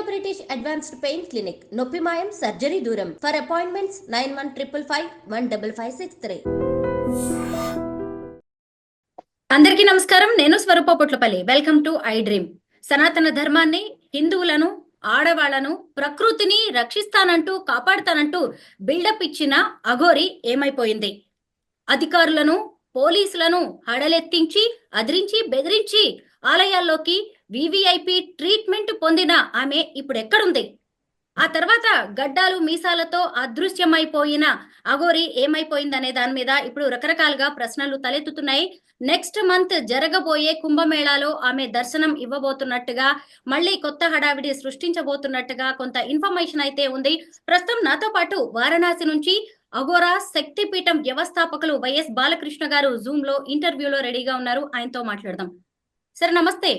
British advanced pain clinic, నొప్పి మాయం, surgery దూరం. For appointments 9155515563. అందరికీ నమస్కారం. నేను Swaroopa Potlapalli. Welcome to iDream. సనాతన ధర్మాన్ని, హిందువులను, ఆడవాళ్లను, ప్రకృతిని రక్షిస్తానంటూ కాపాడుతానంటూ బిల్డప్ ఇచ్చిన అఘోరి ఏమైపోయింది? అధికారులను, పోలీసులను హడలెత్తించి, అదిరించి, బెదిరించి ఆలయాల్లోకి వివిఐపి ట్రీట్మెంట్ పొందిన ఆమె ఇప్పుడు ఎక్కడుంది? ఆ తర్వాత గడ్డాలు మీసాలతో అదృశ్యమైపోయిన అఘోరి ఏమైపోయిందనే దాని మీద ఇప్పుడు రకరకాలుగా ప్రశ్నలు తలెత్తుతున్నాయి. నెక్స్ట్ మంత్ జరగబోయే కుంభమేళాలో ఆమె దర్శనం ఇవ్వబోతున్నట్టుగా, మళ్ళీ కొత్త హడావిడి సృష్టించబోతున్నట్టుగా కొంత ఇన్ఫర్మేషన్ అయితే ఉంది. ప్రస్తుతం నాతో పాటు వారణాసి నుంచి అఘోరా శక్తిపీఠం వ్యవస్థాపకులు వైఎస్ బాలకృష్ణ గారు జూమ్ లో ఇంటర్వ్యూలో రెడీగా ఉన్నారు. ఆయనతో మాట్లాడదాం. సరే, నమస్తే.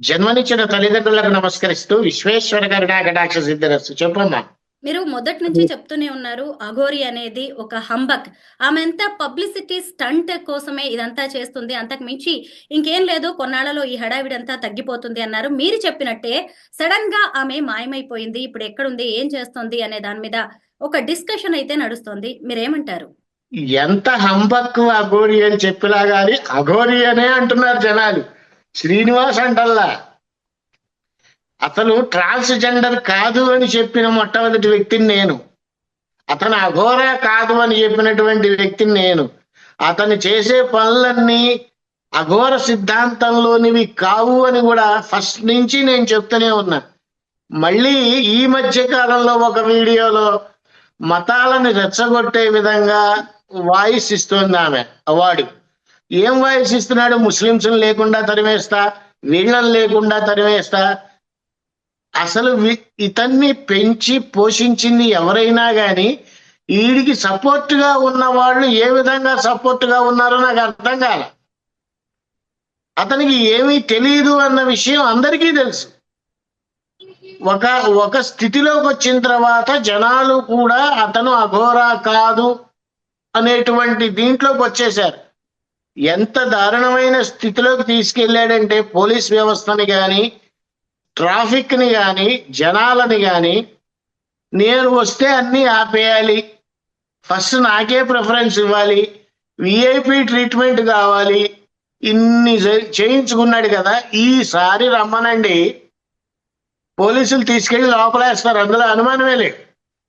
జన్మనిచ్చిన తల్లిదండ్రులకు నమస్కరిస్తూ విశ్వేశ్వర కరుణాకటాక్ష సిద్ధిరస్తు. చెప్పమ్మా. మీరు మొదటి నుంచి చెప్తూనే ఉన్నారు, అఘోరి అనేది ఒక హంబక్. ఆమె అంతా పబ్లిసిటీ స్టంట్ కోసమే ఇదంతా చేస్తుంది, అంతకు మించి ఇంకేం లేదు, కొన్నాళ్లలో ఈ హడావిడంతా తగ్గిపోతుంది అన్నారు. మీరు చెప్పినట్టే సడన్ గా ఆమె మాయమైపోయింది. ఇప్పుడు ఎక్కడుంది, ఏం చేస్తుంది అనే దాని మీద ఒక డిస్కషన్ అయితే నడుస్తుంది. మీరేమంటారు? ఎంత హంబక్ అఘోరి అని చెప్పినా గాని అఘోరి అనే అంటున్నారు జనాలు. శ్రీనివాస్ అంటల్లా. అతను ట్రాన్స్జెండర్ కాదు అని చెప్పిన మొట్టమొదటి వ్యక్తిని నేను. అతను అఘోరా కాదు అని చెప్పినటువంటి వ్యక్తిని నేను. అతను చేసే పనులన్నీ అఘోర సిద్ధాంతంలోనివి కావు అని కూడా ఫస్ట్ నుంచి నేను చెప్తూనే ఉన్నా. మళ్ళీ ఈ మధ్య కాలంలో ఒక వీడియోలో మతాలను రెచ్చగొట్టే విధంగా వాయిస్ ఇస్తుంది ఆమె. అవార్డు ఏం వాయిస్ ఇస్తున్నాడు? ముస్లింస్ లేకుండా తరిమేస్తా, వీళ్ళని లేకుండా తరిమేస్తా. అసలు ఇతన్ని పెంచి పోషించింది ఎవరైనా గాని వీడికి సపోర్ట్ గా ఉన్న వాళ్ళు ఏ విధంగా సపోర్ట్ గా ఉన్నారో నాకు అర్థం కాల. అతనికి ఏమీ తెలియదు అన్న విషయం అందరికీ తెలుసు. ఒక స్థితిలోకి వచ్చిన తర్వాత జనాలు కూడా అతను అఘోరా కాదు అనేటువంటి దీంట్లోకి వచ్చేశారు. ఎంత దారుణమైన స్థితిలోకి తీసుకెళ్లాడంటే పోలీస్ వ్యవస్థని కానీ, ట్రాఫిక్ ని కానీ, జనాలని కానీ, నేను వస్తే అన్ని ఆపేయాలి, ఫస్ట్ నాకే ప్రిఫరెన్స్ ఇవ్వాలి, విఐపి ట్రీట్మెంట్ కావాలి, ఇన్ని చేయించుకున్నాడు కదా. ఈసారి రమ్మనండి, పోలీసులు తీసుకెళ్లి లోపలేస్తారు, అందులో అనుమానమే లేదు.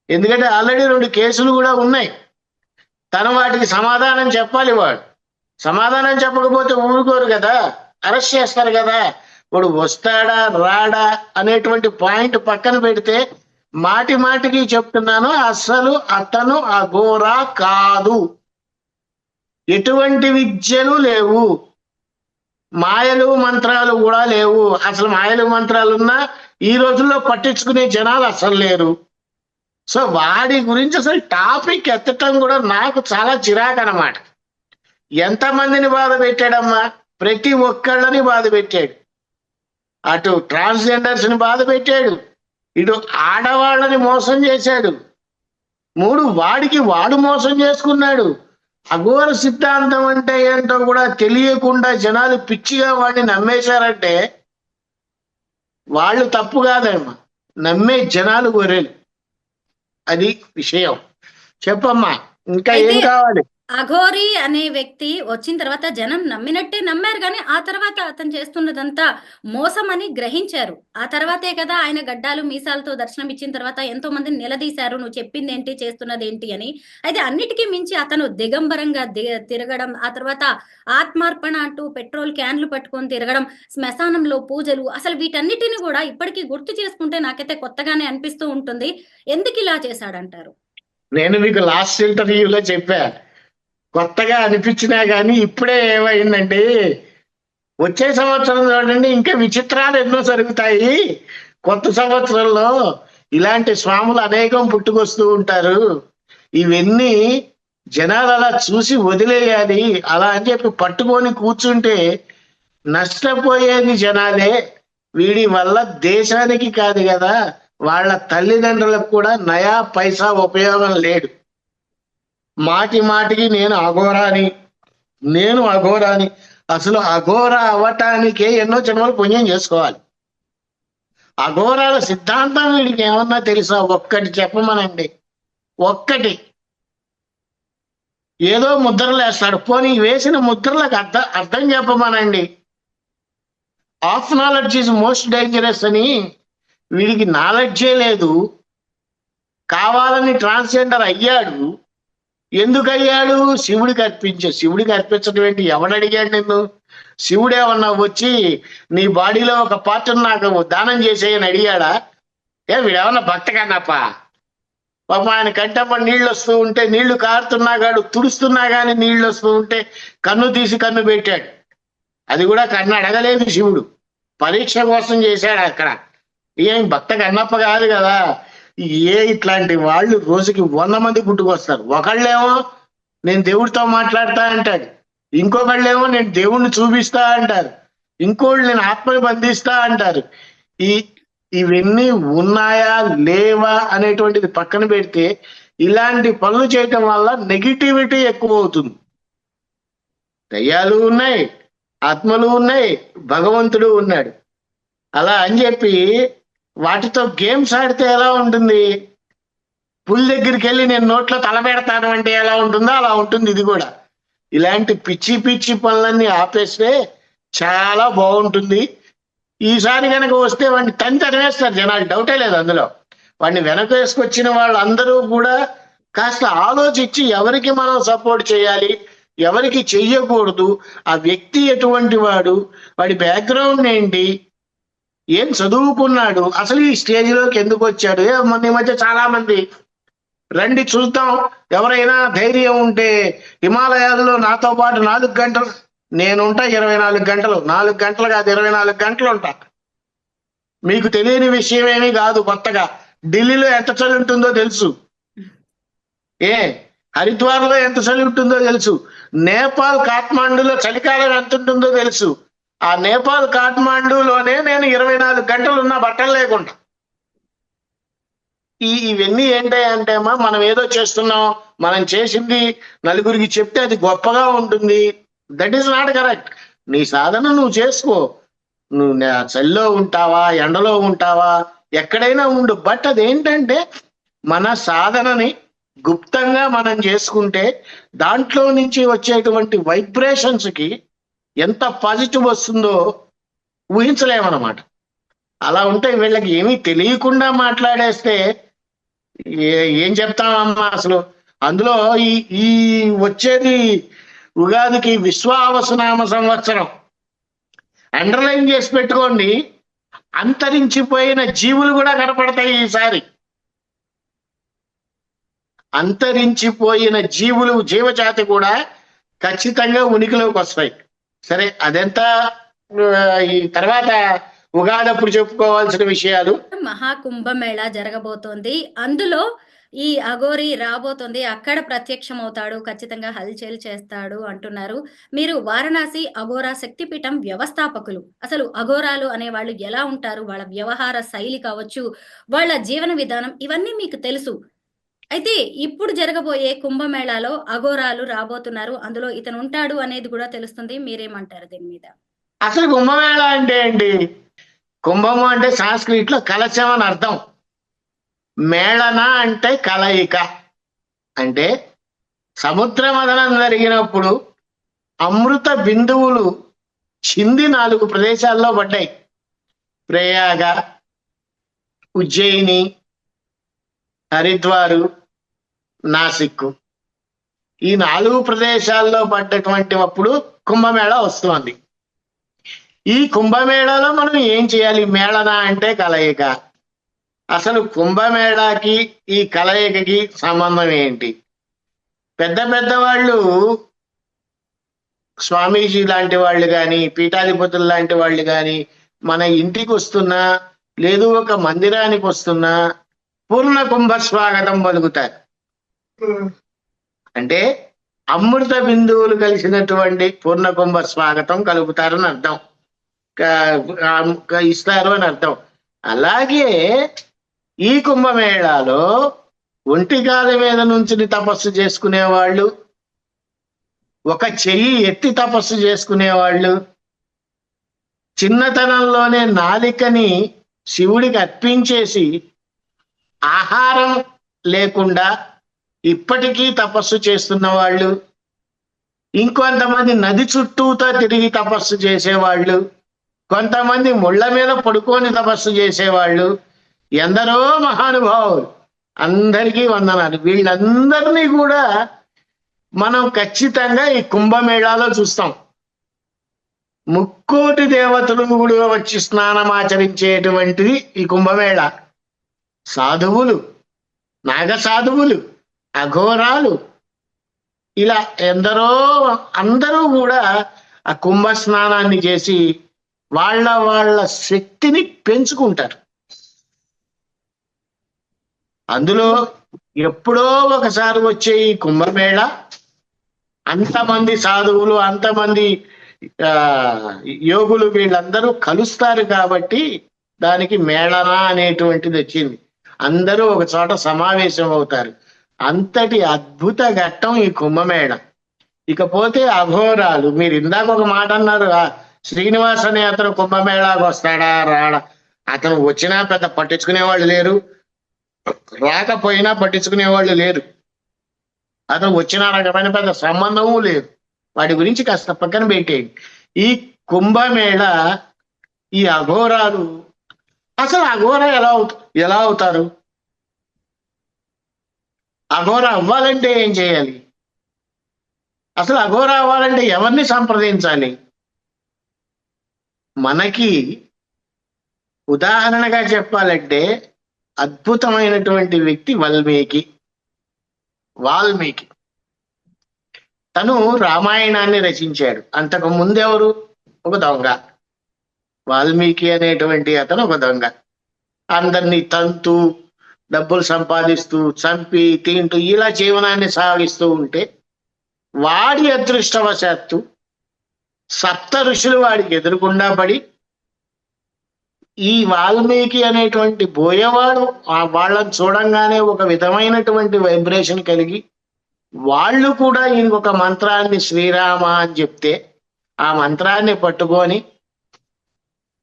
ఎందుకంటే ఆల్రెడీ 2 కేసులు కూడా ఉన్నాయి. తను వాటికి సమాధానం చెప్పాలి. వాడు సమాధానం చెప్పకపోతే ఊరుకోరు కదా, అరెస్ట్ చేస్తారు కదా. వాడు వస్తాడా రాడా అనేటువంటి పాయింట్ పక్కన పెడితే మాటి మాటికి చెప్తున్నాను, అసలు అతను అఘోరా కాదు. ఎటువంటి విద్యలు లేవు, మాయలు మంత్రాలు కూడా లేవు. అసలు మాయలు మంత్రాలు ఉన్నా ఈ రోజుల్లో పట్టించుకునే జనాలు అసలు లేరు. సో వాడి గురించి అసలు టాపిక్ ఎత్తటం కూడా నాకు చాలా చిరాకు అన్నమాట. ఎంతమందిని బాధ పెట్టాడమ్మా? ప్రతి ఒక్కళ్ళని బాధ పెట్టాడు. అటు ట్రాన్స్జెండర్స్ ని బాధ పెట్టాడు, ఇటు ఆడవాళ్ళని మోసం చేశాడు. వాడికి వాడు మోసం చేసుకున్నాడు. అఘోర సిద్ధాంతం అంటే ఏంటో కూడా తెలియకుండా జనాలు పిచ్చిగా వాడిని నమ్మేశారంటే వాళ్ళు తప్పు కాదమ్మా, నమ్మే జనాలు గొర్రెలు. అది విషయం. చెప్పమ్మా, ఇంకా ఏం కావాలి? అఘోరి అనే వ్యక్తి వచ్చిన తర్వాత జనం నమ్మినట్టే నమ్మారు, కానీ ఆ తర్వాత అతను చేస్తున్నదంతా మోసం అని గ్రహించారు. ఆ తర్వాతే కదా ఆయన గడ్డాలు మీసాలతో దర్శనం ఇచ్చిన తర్వాత ఎంతో మందిని నిలదీశారు, నువ్వు చెప్పింది ఏంటి, చేస్తున్నది ఏంటి అని. అయితే అన్నిటికీ మించి అతను దిగంబరంగా తిరగడం, ఆ తర్వాత ఆత్మార్పణ అంటూ పెట్రోల్ క్యాన్లు పట్టుకొని తిరగడం, శ్మశానంలో పూజలు, అసలు వీటన్నిటిని కూడా ఇప్పటికీ గుర్తు చేసుకుంటే నాకైతే కొత్తగానే అనిపిస్తూ ఉంటుంది. ఎందుకు ఇలా చేశాడంటారు? నేను మీకు లాస్ట్ ఇంటర్వ్యూలో చెప్పా, కొత్తగా అనిపించినా కానీ ఇప్పుడే ఏమైందంటే వచ్చే సంవత్సరం చూడండి ఇంకా విచిత్రాలు ఎన్నో జరుగుతాయి. కొత్త సంవత్సరంలో ఇలాంటి స్వాములు అనేకం పుట్టుకొస్తూ ఉంటారు. ఇవన్నీ జనాలు అలా చూసి వదిలేయాలి, అలా అని చెప్పి పట్టుకొని కూర్చుంటే నష్టపోయేది జనాలే. వీడి వల్ల దేశానికి కాదు కదా, వాళ్ళ తల్లిదండ్రులకు కూడా నయా పైసా ఉపయోగం లేదు. మాటి మాటికి నేను అఘోరాని అసలు అఘోర అవ్వటానికే ఎన్నో జన్మలు పుణ్యం చేసుకోవాలి. అఘోరాల సిద్ధాంతం వీడికి ఏమన్నా తెలుసా? ఒక్కటి చెప్పమనండి, ఒక్కటి. ఏదో ముద్రలు వేస్తాడు, పోనీ వేసిన ముద్రలకు అర్థం చెప్పమనండి. Of knowledge is most dangerous అని వీడికి నాలెడ్జే లేదు. కావాలని ట్రాన్స్జెండర్ అయ్యాడు. ఎందుకు అయ్యాడు? శివుడికి అర్పించడం ఏంటి? ఎవడడిగాడు నిన్ను? శివుడేమన్నా వచ్చి నీ బాడీలో ఒక పార్ట్ నాకు దానం చేసేయని అడిగాడా? వీడేమన్నా భక్త కన్నప్ప? పాప ఆయన కంటమ్మ నీళ్ళు వస్తూ ఉంటే, నీళ్లు కారుతున్నాగాడు, తుడుస్తున్నా కానీ నీళ్లు వస్తూ ఉంటే కన్ను తీసి కన్ను పెట్టాడు. అది కూడా కన్ను అడగలేదు శివుడు, పరీక్ష కోసం చేశాడు అక్కడ. ఏం భక్త కన్నప్ప కాదు కదా. ఇట్లాంటి వాళ్ళు రోజుకి 100 మంది పుట్టుకొస్తారు. ఒకళ్ళేమో నేను దేవుడితో మాట్లాడతా అంటాడు, ఇంకొకళ్ళేమో నేను దేవుణ్ణి చూపిస్తా అంటారు, ఇంకోళ్ళు నేను ఆత్మని బంధిస్తా అంటారు. ఇవన్నీ ఉన్నాయా లేవా అనేటువంటిది పక్కన పెడితే, ఇలాంటి పనులు చేయటం వల్ల నెగిటివిటీ ఎక్కువ అవుతుంది. దయ్యాలు ఉన్నాయి, ఆత్మలు ఉన్నాయి, భగవంతుడు ఉన్నాడు. అలా అని చెప్పి వాటితో గేమ్స్ ఆడితే ఎలా ఉంటుంది? పుల్ దగ్గరికి వెళ్ళి నేను నోట్లో తల పెడతాను అంటే ఎలా ఉంటుందో అలా ఉంటుంది ఇది కూడా. ఇలాంటి పిచ్చి పిచ్చి పనులన్నీ ఆపేస్తే చాలా బాగుంటుంది. ఈసారి కనుక వస్తే వాడిని తరివేస్తారు జనాలు, డౌటే లేదు అందులో. వాడిని వెనక వేసుకొచ్చిన వాళ్ళందరూ కూడా కాస్త ఆలోచించి ఎవరికి మనం సపోర్ట్ చేయాలి, ఎవరికి చెయ్యకూడదు, ఆ వ్యక్తి ఎటువంటి వాడు, వాడి బ్యాక్గ్రౌండ్ ఏంటి, ఏం చదువుకున్నాడు, అసలు ఈ స్టేజ్లోకి ఎందుకు వచ్చాడు. ఈ మధ్య చాలా మంది రండి చూద్దాం, ఎవరైనా ధైర్యం ఉంటే హిమాలయాల్లో నాతో పాటు 4 గంటలు నేనుంటా, 24 గంటలు, 4 గంటలు కాదు 24 గంటలు ఉంటా. మీకు తెలియని విషయం ఏమీ కాదు. కొత్తగా ఢిల్లీలో ఎంత చలి ఉంటుందో తెలుసు, హరిద్వార్లో ఎంత చలి ఉంటుందో తెలుసు, నేపాల్ కాఠ్మాండూలో చలికాలం ఎంత ఉంటుందో తెలుసు. ఆ నేపాల్ కాఠ్మాండూలోనే నేను 24 గంటలు ఉన్న బట్టలు లేకుండా. ఇవన్నీ ఏంటంటే మనం ఏదో చేస్తున్నాం, మనం చేసింది నలుగురికి చెప్తే అది గొప్పగా ఉంటుంది. That is not correct. నీ సాధన నువ్వు చేసుకో. నువ్వు చలిలో ఉంటావా, ఎండలో ఉంటావా, ఎక్కడైనా ఉండు. బట్ అదేంటంటే మన సాధనని గుప్తంగా మనం చేసుకుంటే దాంట్లో నుంచి వచ్చేటువంటి వైబ్రేషన్స్ కి ఎంత పాజిటివ్ వస్తుందో ఊహించలేమన్నమాట. అలా ఉంటే వీళ్ళకి ఏమీ తెలియకుండా మాట్లాడేస్తే ఏం చెప్తామమ్మా అసలు. అందులో ఈ వచ్చేది ఉగాదికి విశ్వావసునామ సంవత్సరం. అండర్లైన్ చేసి పెట్టుకోండి, అంతరించిపోయిన జీవులు కూడా కనపడతాయి ఈసారి. అంతరించిపోయిన జీవులు, జీవజాతి కూడా ఖచ్చితంగా ఉనికిలోకి వస్తాయి. సరే, అదంతా ఈ తర్వాత ఉగాది అప్పుడు చెప్పుకోవాల్సిన విషయాలు. మహాకుంభమేళా జరగబోతోంది, అందులో ఈ అఘోరి రాబోతోంది, అక్కడ ప్రత్యక్షం అవుతాడు, ఖచ్చితంగా హల్చల్ చేస్తాడు అంటున్నారు. మీరు వారణాసి అఘోరా శక్తిపీఠం వ్యవస్థాపకులు. అసలు అఘోరాలు అనే వాళ్ళు ఎలా ఉంటారు, వాళ్ళ వ్యవహార శైలి కావచ్చు, వాళ్ళ జీవన విధానం, ఇవన్నీ మీకు తెలుసు. అయితే ఇప్పుడు జరగబోయే కుంభమేళాలో అఘోరాలు రాబోతున్నారు, అందులో ఇతను ఉంటాడు అనేది కూడా తెలుస్తుంది. మీరేమంటారు దీని మీద? అసలు కుంభమేళ అంటే ఏంటి? కుంభము అంటే సాంస్క్రిట్ లో కలశం అని అర్థం. మేళన అంటే కలయిక. అంటే సముద్ర మథనం జరిగినప్పుడు అమృత బిందువులు చింది 4 ప్రదేశాల్లో పడ్డాయి. ప్రయాగ, ఉజ్జయిని, హరిద్వారు, నాసిక్. ఈ 4 ప్రదేశాల్లో పడ్డటువంటి అప్పుడు కుంభమేళ వస్తుంది. ఈ కుంభమేళాలో మనం ఏం చేయాలి? మేళన అంటే కలయిక. అసలు కుంభమేళాకి ఈ కలయికకి సంబంధం ఏంటి? పెద్ద వాళ్ళు, స్వామీజీ లాంటి వాళ్ళు కానీ, పీఠాధిపతులు లాంటి వాళ్ళు కానీ మన ఇంటికి వస్తున్నా, లేదు ఒక మందిరానికి వస్తున్నా పూర్ణ కుంభ స్వాగతం పలుకుతారు. అంటే అమృత బిందువులు కలిసినటువంటి పూర్ణ కుంభ స్వాగతం కలుపుతారని అర్థం, ఇస్తారు అని అర్థం. అలాగే ఈ కుంభమేళాలో ఒంటికాల మీద నుంచి తపస్సు చేసుకునేవాళ్ళు, ఒక చెయ్యి ఎత్తి తపస్సు చేసుకునేవాళ్ళు, చిన్నతనంలోనే నాలికని శివుడికి అర్పించేసి ఆహారం లేకుండా ఇప్పటికీ తపస్సు చేస్తున్న వాళ్ళు, ఇంకొంతమంది నది చుట్టూతో తిరిగి తపస్సు చేసేవాళ్ళు, కొంతమంది ముళ్ళ మీద పడుకొని తపస్సు చేసేవాళ్ళు, ఎందరో మహానుభావులు, అందరికీ వందనాలు. వీళ్ళందరినీ కూడా మనం ఖచ్చితంగా ఈ కుంభమేళాలో చూస్తాం. ముక్కోటి దేవతలు కూడా వచ్చి స్నానం ఆచరించేటువంటిది ఈ కుంభమేళ. సాధువులు, నాగ సాధువులు, అఘోరాలు, ఇలా ఎందరో అందరూ కూడా ఆ కుంభ స్నానాన్ని చేసి వాళ్ళ శక్తిని పెంచుకుంటారు. అందులో ఎప్పుడో ఒకసారి వచ్చే ఈ కుంభమేళ అంతమంది సాధువులు, అంతమంది యోగులు వీళ్ళందరూ కలుస్తారు కాబట్టి దానికి మేళన అనేటువంటిది వచ్చింది. అందరూ ఒక చోట సమావేశం అవుతారు. అంతటి అద్భుత ఘట్టం ఈ కుంభమేళ. ఇకపోతే అఘోరాలు, మీరు ఇందాక ఒక మాట అన్నారు, శ్రీనివాస్ అనే అతను కుంభమేళాకు వస్తాడా రాడా, అతను వచ్చినా పెద్ద పట్టించుకునేవాళ్ళు లేరు, రాకపోయినా పట్టించుకునేవాళ్ళు లేరు, అతను వచ్చిన రకమైన పెద్ద సంబంధము లేదు. వాటి గురించి కాస్త పక్కన పెట్టేయండి. ఈ కుంభమేళ, ఈ అఘోరాలు, అసలు అఘోర ఎలా అవుతారు? అఘోర అవ్వాలంటే ఏం చేయాలి? అసలు అఘోర అవ్వాలంటే ఎవరిని సంప్రదించాలి? మనకి ఉదాహరణగా చెప్పాలంటే అద్భుతమైనటువంటి వ్యక్తి వాల్మీకి. తను రామాయణాన్ని రచించాడు. అంతకు ముందెవరు? ఒక దొంగ. వాల్మీకి అనేటువంటి అతను ఒక దొంగ. అందరినీ తంతు, డబ్బులు సంపాదిస్తూ, చంపి, తింటూ ఇలా జీవనాన్ని సాగిస్తూ ఉంటే వాడి అదృష్టవశాత్తు సప్త ఋషులు వాడికి ఎదురుకుండా పడి, ఈ వాల్మీకి అనేటువంటి బోయవాడు వాళ్ళని చూడంగానే ఒక విధమైనటువంటి వైబ్రేషన్ కలిగి వాళ్ళు కూడా ఇంకొక మంత్రాన్ని శ్రీరామ అని చెప్తే ఆ మంత్రాన్ని పట్టుకొని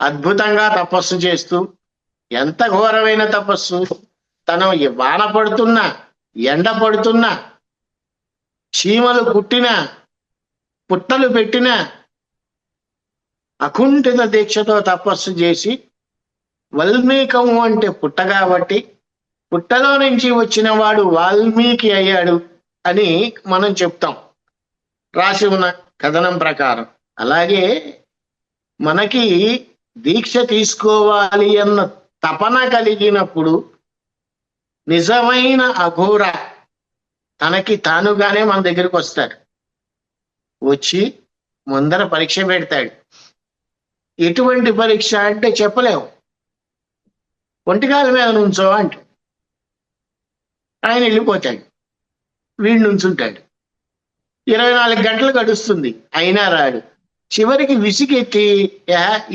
అద్భుతంగా తపస్సు చేస్తూ, ఎంత ఘోరమైన తపస్సు! తను వాన పడుతున్నా, ఎండ పడుతున్నా, చీమలు కుట్టినా, పుట్టలు పెట్టినా అకుంఠిత దీక్షతో తపస్సు చేసి, వాల్మీకము అంటే పుట్ట కాబట్టి పుట్టలో నుంచి వచ్చిన వాడు వాల్మీకి అయ్యాడు అని మనం చెప్తాం రాసి ఉన్న కథనం ప్రకారం. అలాగే మనకి దీక్ష తీసుకోవాలి అన్న తపన కలిగినప్పుడు నిజమైన అఘోర తనకి తానుగానే మన దగ్గరికి వస్తాడు. వచ్చి ముందర పరీక్ష పెడతాడు. ఎటువంటి పరీక్ష అంటే చెప్పలేము. ఒంటికాల మీద నుంచో అంటాడు, ఆయన వెళ్ళిపోతాడు, వీడు నుంచుంటాడు. 24 గంటలు గడుస్తుంది, అయినా రాడు. చివరికి విసిగెత్తి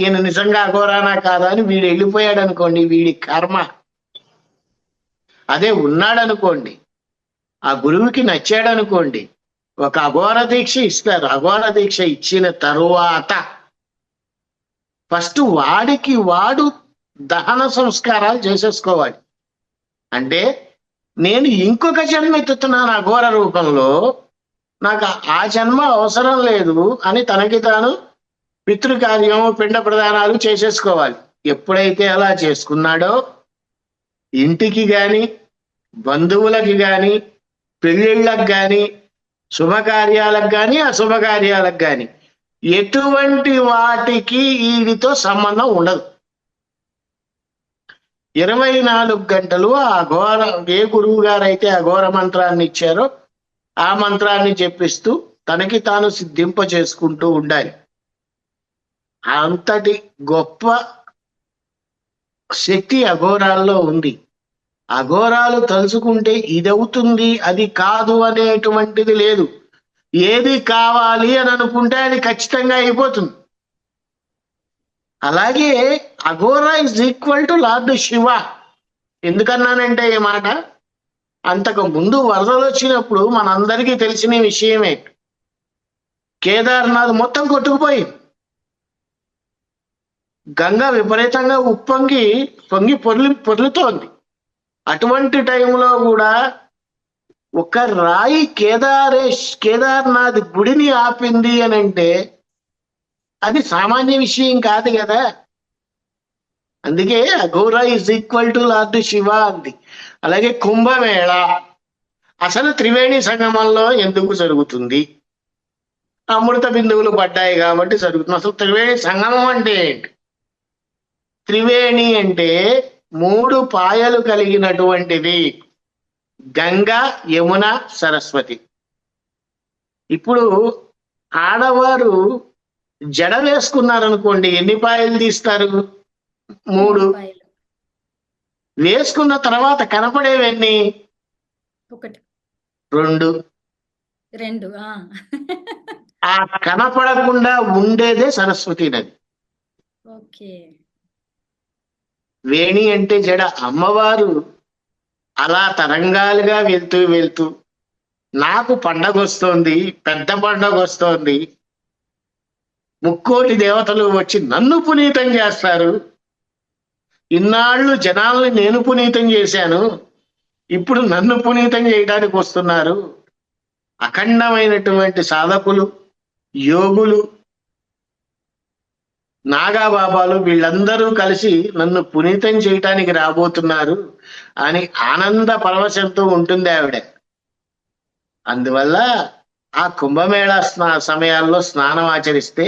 ఈయన నిజంగా అఘోరానా కాదా అని వీడు వెళ్ళిపోయాడు అనుకోండి, వీడి కర్మ. అదే ఉన్నాడనుకోండి, ఆ గురువుకి నచ్చాడు అనుకోండి, ఒక అఘోర దీక్ష ఇస్తారు. అఘోర దీక్ష ఇచ్చిన తరువాత ఫస్ట్ వాడికి వాడు దహన సంస్కారాలు చేసేసుకోవాలి. అంటే నేను ఇంకొక జన్మ ఎత్తుతున్నాను అఘోర రూపంలో, నాకు ఆ జన్మ అవసరం లేదు అని తనకి తాను పితృకార్యం, పిండ ప్రదానాలు చేసేసుకోవాలి. ఎప్పుడైతే అలా చేసుకున్నాడో ఇంటికి గాని, బంధువులకి గాని, పెళ్ళిళ్ళకి గాని, శుభకార్యాలకు గాని, అశుభకార్యాలకు గాని ఎటువంటి వాటికి వీడితో సంబంధం ఉండదు. 24 గంటలు ఆ అఘోర, ఏ గురువు గారు అయితే అఘోర మంత్రాన్ని ఇచ్చారో ఆ మంత్రాన్ని చెప్పిస్తూ తనకి తాను సిద్ధింప చేసుకుంటూ ఉండాలి. అంతటి గొప్ప శక్తి అఘోరాల్లో ఉంది. అఘోరాలు తలుచుకుంటే ఇదవుతుంది, అది కాదు అనేటువంటిది లేదు. ఏది కావాలి అని అనుకుంటే అది ఖచ్చితంగా అయిపోతుంది. అలాగే Aghora is equal to Lord Shiva. ఎందుకన్నానంటే ఈ మాట, అంతకు ముందు వరదలు వచ్చినప్పుడు మనందరికీ తెలిసిన విషయమే, కేదార్నాథ్ మొత్తం కొట్టుకుపోయింది. గంగ విపరీతంగా ఉప్పొంగి పొర్లుతోంది. అటువంటి టైంలో కూడా ఒక రాయి కేదార్నాథ్ గుడిని ఆపింది అని అంటే అది సామాన్య విషయం కాదు కదా. అందుకే Aghora is equal to Lord Shiva అంది. అలాగే కుంభమేళ అసలు త్రివేణి సంగమంలో ఎందుకు జరుగుతుంది? అమృత బిందువులు పడ్డాయి కాబట్టి జరుగుతుంది. అసలు త్రివేణి సంగమం అంటే ఏంటి? త్రివేణి అంటే 3 పాయలు కలిగినటువంటిది. గంగా, యమున, సరస్వతి. ఇప్పుడు ఆడవారు జడ వేసుకున్నారనుకోండి, ఎన్ని పాయలు తీస్తారు? 3. వేసుకున్న తర్వాత కనపడేవన్నీ 1 2. 2 ఆ కనపడకుండా ఉండేదే సరస్వతి నది. ఓకే. వేణి అంటే జడ. అమ్మవారు అలా తరంగాలుగా వెళ్తూ నాకు పండగ వస్తోంది, పెద్ద పండగ వస్తోంది, 3 కోటి దేవతలు వచ్చి నన్ను పునీతం చేస్తారు, ఇన్నాళ్ళు జనాల్ని నేను పునీతం చేశాను, ఇప్పుడు నన్ను పునీతం చేయడానికి వస్తున్నారు. అఖండమైనటువంటి సాధకులు, యోగులు, నాగాబాబాలు వీళ్ళందరూ కలిసి నన్ను పునీతం చేయటానికి రాబోతున్నారు అని ఆనంద పరవశంతో ఉంటుంది ఆవిడ. అందువల్ల ఆ కుంభమేళా సమయాల్లో స్నానం ఆచరిస్తే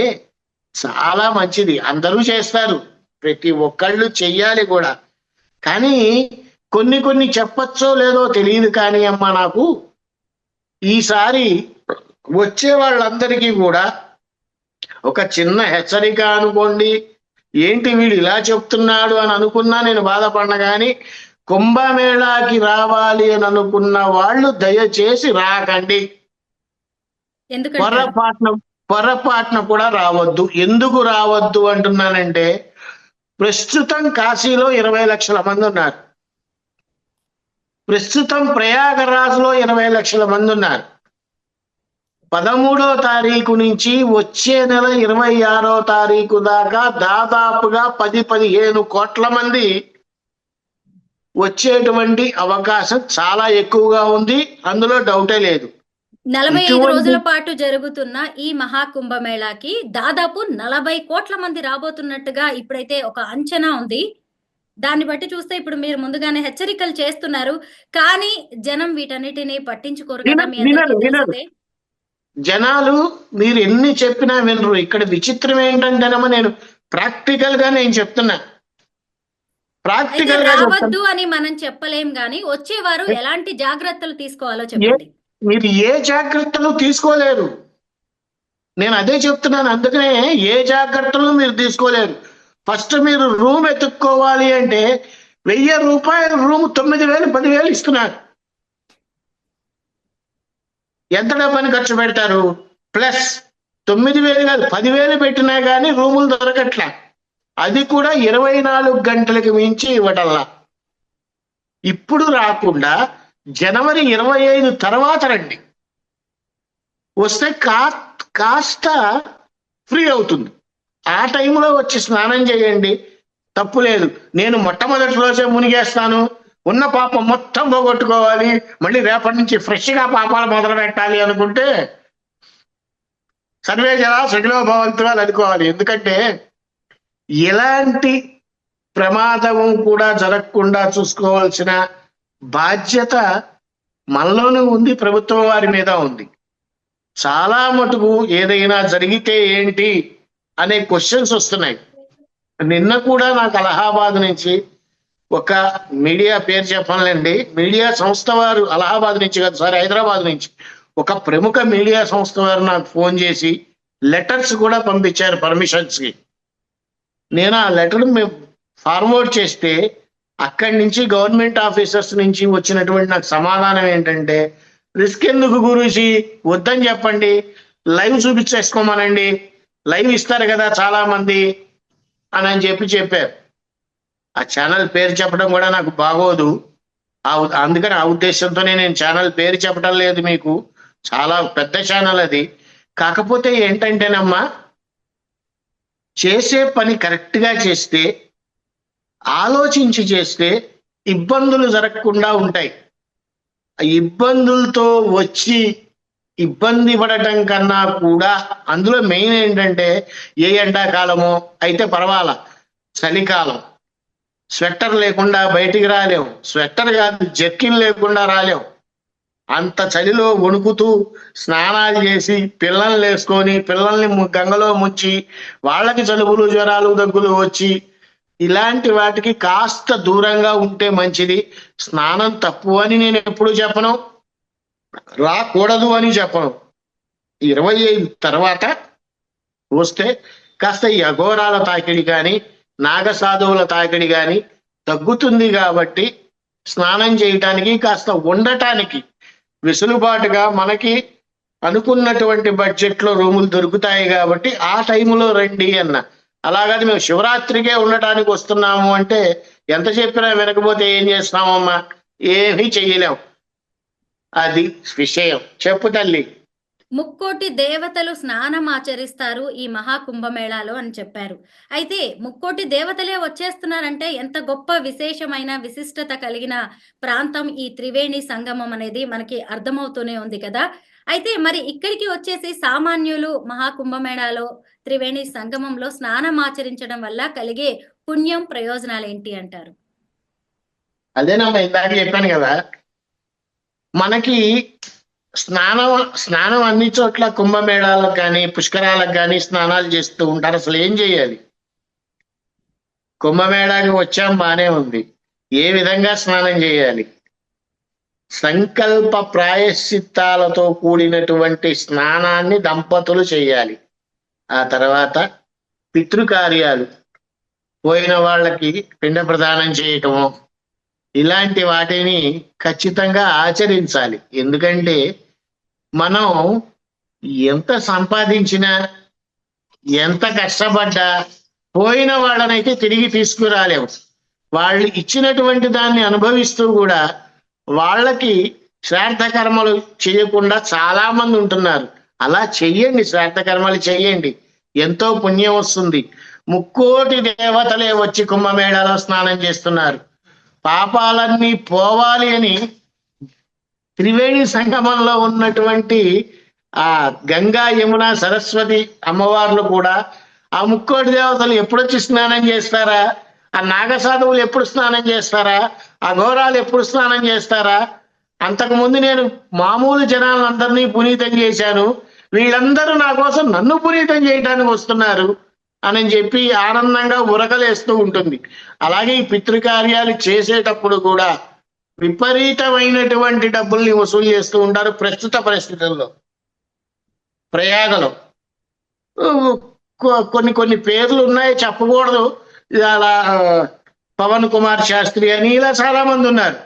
చాలా మంచిది. అందరూ చేస్తారు, ప్రతి ఒక్కళ్ళు చెయ్యాలి కూడా. కానీ కొన్ని చెప్పచ్చో లేదో తెలియదు. కానీ అమ్మ, నాకు ఈసారి వచ్చే వాళ్ళందరికీ కూడా ఒక చిన్న హెచ్చరిక అనుకోండి. ఏంటి వీడు ఇలా చెప్తున్నాడు అని అనుకున్నా నేను బాధపడిన, కానీ కుంభమేళాకి రావాలి అని అనుకున్న వాళ్ళు దయచేసి రాకండి. పొరపాటున కూడా రావద్దు. ఎందుకు రావద్దు అంటున్నానంటే, ప్రస్తుతం కాశీలో 20 లక్షల మంది ఉన్నారు, ప్రస్తుతం ప్రయాగరాజ్లో 20 లక్షల మంది ఉన్నారు. 13వ తారీఖు నుంచి వచ్చే నెల 26వ తారీఖు దాకా దాదాపుగా 10-15 కోట్ల మంది వచ్చేటువంటి అవకాశం చాలా ఎక్కువగా ఉంది. అందులో డౌటే లేదు. 45 రోజుల పాటు జరుగుతున్న ఈ మహాకుంభమేళాకి దాదాపు 40 కోట్ల మంది రాబోతున్నట్టుగా ఇప్పుడైతే ఒక అంచనా ఉంది. దాన్ని బట్టి చూస్తే ఇప్పుడు మీరు ముందుగానే హెచ్చరికలు చేస్తున్నారు, కానీ జనం వీటన్నిటిని పట్టించుకోరు కదా. మీ అందరికీ తెలిసిందే. జనాలు మీరు ఎన్ని చెప్పినా వినరు. ఇక్కడ విచిత్రం ఏంటంటేనమ్మా, నేను ప్రాక్టికల్ గా నేను చెప్తున్నా. ప్రాక్టికల్ గా రావద్దు అని మనం చెప్పలేం, గానీ వచ్చేవారు ఎలాంటి జాగ్రత్తలు తీసుకోవాలో చెప్పండి. మీరు ఏ జాగ్రత్తలు తీసుకోలేరు, నేను అదే చెప్తున్నాను. అందుకనే ఏ జాగ్రత్తలు మీరు తీసుకోలేరు. ఫస్ట్ మీరు రూమ్ ఎత్తుక్కోవాలి అంటే 1000 రూపాయలు రూమ్ 9000 10,000 ఇస్తున్నారు. ఎంత డబ్బని ఖర్చు పెడతారు? ప్లస్ 9,000 కాదు 10,000 పెట్టినా కానీ రూములు దొరకట్లా. అది కూడా 24 గంటలకు మించి ఇవ్వటల్లా. ఇప్పుడు రాకుండా జనవరి 25 తర్వాత రండి, వస్తే కాస్త ఫ్రీ అవుతుంది. ఆ టైంలో వచ్చి స్నానం చేయండి, తప్పు లేదు. నేను మొట్టమొదటి రోజే మునిగేస్తాను, ఉన్న పాపం మొత్తం పోగొట్టుకోవాలి, మళ్ళీ రేపటి నుంచి ఫ్రెష్గా పాపాలు మొదలు పెట్టాలి అనుకుంటే సర్వే జనా సుఖినో భవంతు అని అనుకోవాలి. ఎందుకంటే ఎలాంటి ప్రమాదము కూడా జరగకుండా చూసుకోవాల్సిన బాధ్యత మనలోనూ ఉంది, ప్రభుత్వం వారి మీద ఉంది. చాలా మటుకు ఏదైనా జరిగితే ఏంటి అనే క్వశ్చన్స్ వస్తున్నాయి. నిన్న కూడా నాకు అలహాబాద్ నుంచి ఒక మీడియా పేరు చెప్పాలండి, మీడియా సంస్థ వారు, అలహాబాద్ నుంచి కాదు సారీ హైదరాబాద్ నుంచి ఒక ప్రముఖ మీడియా సంస్థ వారు నాకు ఫోన్ చేసి లెటర్స్ కూడా పంపించారు పర్మిషన్స్ కి. నేను ఆ లెటర్ ఫార్వర్డ్ చేస్తే అక్కడి నుంచి గవర్నమెంట్ ఆఫీసర్స్ నుంచి వచ్చినటువంటి నాకు సమాధానం ఏంటంటే, రిస్క్ ఎందుకు గురూజీ, వద్దని చెప్పండి, లైవ్ చూపించేసుకోమనండి, లైవ్ ఇస్తారు కదా చాలా మంది అని చెప్పారు. ఆ ఛానల్ పేరు చెప్పడం కూడా నాకు బాగోదు, అందుకని ఆ ఉద్దేశంతోనే నేను ఛానల్ పేరు చెప్పడం లేదు. మీకు చాలా పెద్ద ఛానల్ అది. కాకపోతే ఏంటంటేనమ్మా, చేసే పని కరెక్ట్గా చేస్తే, ఆలోచించి చేస్తే ఇబ్బందులు జరగకుండా ఉంటాయి. ఇబ్బందులతో వచ్చి ఇబ్బంది పడటం కన్నా కూడా అందులో మెయిన్ ఏంటంటే, ఏ ఎండాకాలమో అయితే పర్వాలా, చలికాలం స్వెట్టర్ లేకుండా బయటికి రాలేం, స్వెట్టర్ కాదు జర్కిన్ లేకుండా రాలేం. అంత చలిలో వణుకుతూ స్నానాలు చేసి పిల్లల్ని వేసుకొని పిల్లల్ని గంగలో ముంచి వాళ్ళకి జలుబులు జ్వరాలు దగ్గులు వచ్చి ఇలాంటి వాటికి కాస్త దూరంగా ఉంటే మంచిది. స్నానం తప్పు అని నేను ఎప్పుడు చెప్పను, రాకూడదు అని చెప్పను. 25 తర్వాత వస్తే కాస్త ఈ అఘోరాల తాకిడి కానీ నాగసాధువుల తాకిడి కానీ తగ్గుతుంది. కాబట్టి స్నానం చేయటానికి కాస్త ఉండటానికి వెసులుబాటుగా మనకి అనుకున్నటువంటి బడ్జెట్లో రూములు దొరుకుతాయి కాబట్టి ఆ టైంలో రండి అన్న. అలాగని మేము శివరాత్రికే ఉండటానికి వస్తున్నాము అంటే ఎంత చెప్పినా వినకపోతే ఏం చేస్తామమ్మా, ఏమీ చెయ్యలేం. అది విషయం. చెప్పు తల్లి. ముక్కోటి దేవతలు స్నానం ఆచరిస్తారు ఈ మహాకుంభమేళాలో అని చెప్పారు. అయితే ముక్కోటి దేవతలే వచ్చేస్తున్నారంటే ఎంత గొప్ప విశేషమైన విశిష్టత కలిగిన ప్రాంతం ఈ త్రివేణి సంగమం అనేది మనకి అర్థమవుతూనే ఉంది కదా. అయితే మరి ఇక్కడికి వచ్చేసి సామాన్యులు మహాకుంభమేళాలో త్రివేణి సంగమంలో స్నానం ఆచరించడం వల్ల కలిగే పుణ్యం ప్రయోజనాలు ఏంటి అంటారు? అదేనమ్మా ఇందాక చెప్పాను కదా, మనకి స్నానం అన్ని చోట్ల కుంభమేళాలకు కానీ పుష్కరాలకు కానీ స్నానాలు చేస్తూ ఉంటారు. అసలు ఏం చేయాలి? కుంభమేళాకి వచ్చాం బానే ఉంది, ఏ విధంగా స్నానం చేయాలి? సంకల్ప ప్రాయశ్చిత్తాలతో కూడినటువంటి స్నానాన్ని దంపతులు చేయాలి. ఆ తర్వాత పితృకార్యాలు, పోయిన వాళ్ళకి పిండ ప్రదానం చేయటము, ఇలాంటి వాటిని ఖచ్చితంగా ఆచరించాలి. ఎందుకంటే మనం ఎంత సంపాదించినా ఎంత కష్టపడ్డా పోయిన వాళ్ళనైతే తిరిగి తీసుకురాలేము. వాళ్ళు ఇచ్చినటువంటి దాన్ని అనుభవిస్తూ కూడా వాళ్ళకి శ్రాద్ధ కర్మలు చేయకుండా చాలా మంది ఉంటున్నారు. అలా చెయ్యండి, శ్రాద్ధ కర్మలు చెయ్యండి, ఎంతో పుణ్యం వస్తుంది. ముక్కోటి దేవతలే వచ్చి కుంభమేళాలో స్నానం చేస్తున్నారు. పాపాలన్నీ పోవాలి అని త్రివేణి సంగమంలో ఉన్నటువంటి ఆ గంగా యమున సరస్వతి అమ్మవార్లు కూడా ఆ ముక్కోటి దేవతలు ఎప్పుడొచ్చి స్నానం చేస్తారా, ఆ నాగసాధువులు ఎప్పుడు స్నానం చేస్తారా, ఆ ఘోరాలు ఎప్పుడు స్నానం చేస్తారా, అంతకుముందు నేను మామూలు జనాలందరినీ పునీతం చేశాను, వీళ్ళందరూ నా కోసం నన్ను పునీతం చేయడానికి వస్తున్నారు అని చెప్పి ఆనందంగా ఉరకలేస్తూ ఉంటుంది. అలాగే ఈ పితృకార్యాలు చేసేటప్పుడు కూడా విపరీతమైనటువంటి డబ్బుల్ని వసూలు చేస్తూ ఉంటారు. ప్రస్తుత పరిస్థితుల్లో ప్రయాగలో కొన్ని పేర్లు ఉన్నాయి, చెప్పకూడదు. అలా పవన్ కుమార్ శాస్త్రి అని ఇలా చాలా మంది ఉన్నారు.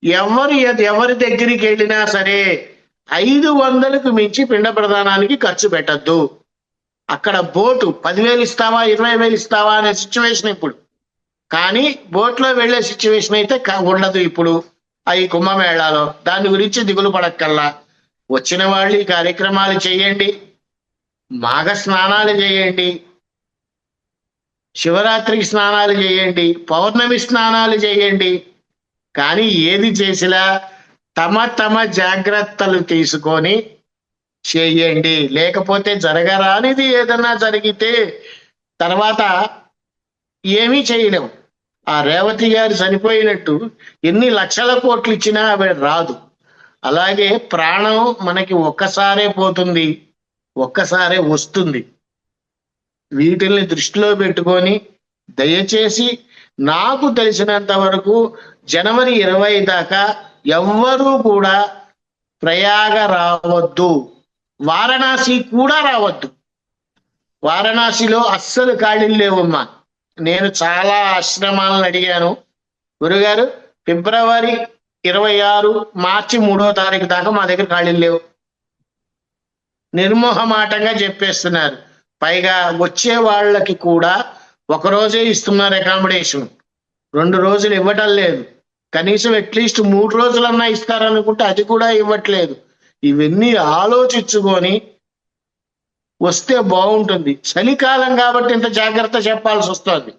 ఎవరి దగ్గరికి వెళ్ళినా సరే 500కు మించి పిండ ప్రదానానికి ఖర్చు పెట్టద్దు. అక్కడ బోటు 10,000 ఇస్తావా 20,000 ఇస్తావా అనే సిచ్యువేషన్ ఇప్పుడు. కానీ బోట్లో వెళ్లే సిచ్యువేషన్ అయితే ఉండదు ఇప్పుడు ఈ కుంభమేళాలో. దాని గురించి దిగులు పడక్కల్లా. వచ్చిన వాళ్ళు ఈ కార్యక్రమాలు చేయండి, మాఘ స్నానాలు చేయండి, శివరాత్రికి స్నానాలు చేయండి, పౌర్ణమి స్నానాలు చేయండి. కానీ ఏది చేసినా తమ జాగ్రత్తలు తీసుకొని చేయండి. లేకపోతే జరగరానిది ఏదన్నా జరిగితే తర్వాత ఏమీ చేయలేం. ఆ రేవతి గారు చనిపోయినట్టు ఎన్ని లక్షల కోట్లు ఇచ్చినా అవి రాదు. అలాగే ప్రాణం మనకి ఒక్కసారే పోతుంది, ఒక్కసారే వస్తుంది. వీటిల్ని దృష్టిలో పెట్టుకొని దయచేసి నాకు తెలిసినంత వరకు జనవరి 20 దాకా ఎవ్వరూ కూడా ప్రయాగ రావద్దు, వారణాసి కూడా రావద్దు. వారణాసిలో అస్సలు ఖాళీలు లేవమ్మా. నేను చాలా ఆశ్రమాలను అడిగాను, గురుగారు ఫిబ్రవరి 26 మార్చి 3వ తారీఖు దాకా మా దగ్గర ఖాళీలు లేవు, నిర్మోహమాటంగా చెప్పేస్తున్నారు. పైగా వచ్చే వాళ్ళకి కూడా 1 రోజే ఇస్తున్నారు అకామిడేషన్, 2 రోజులు ఇవ్వటం లేదు. కనీసం అట్లీస్ట్ 3 రోజులన్నా ఇస్తారనుకుంటే అది కూడా ఇవ్వట్లేదు. ఇవన్నీ ఆలోచించుకొని వస్తే బాగుంటుంది. చలికాలం కాబట్టి ఇంత జాగ్రత్త చెప్పాల్సి వస్తుంది.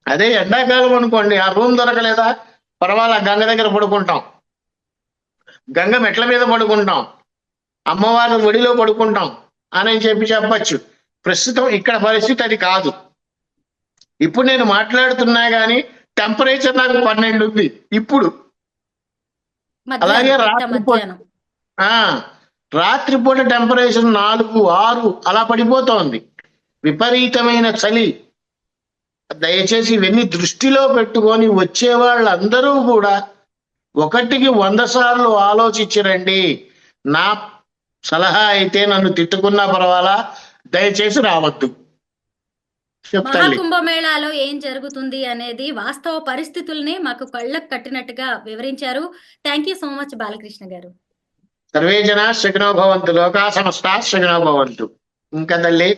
అదే ఎండాకాలం అనుకోండి, ఆ రూమ్ దొరకలేదా, పర్వాలా, గంగ దగ్గర పడుకుంటాం, గంగ మెట్ల మీద పడుకుంటాం, అమ్మవారి ఒడిలో పడుకుంటాం అని చెప్పచ్చు. ప్రస్తుతం ఇక్కడ పరిస్థితి అది కాదు. ఇప్పుడు నేను మాట్లాడుతున్నా గానీ టెంపరేచర్ నాకు 12 ఉంది ఇప్పుడు. అలాగే రాత్రిపూట టెంపరేచర్ 4, 6 అలా పడిపోతోంది. విపరీతమైన చలి. దయచేసి ఇవన్నీ దృష్టిలో పెట్టుకొని వచ్చే వాళ్ళందరూ కూడా 1కి 100 సార్లు ఆలోచించరండి. నా సలహా అయితే, నన్ను తిట్టుకున్నా పర్వాలా, దయచేసి రావద్దు. మహాకుంభమేళాలో ఏం జరుగుతుంది అనేది వాస్తవ పరిస్థితుల్ని మాకు కళ్ళకు కట్టినట్టుగా వివరించారు. Thank you so much Balakrishna గారు. సర్వే జనా సుఖినో భవంతు, లోకా సమస్తా సుఖినో భవంతు. ఇంకా తల్లి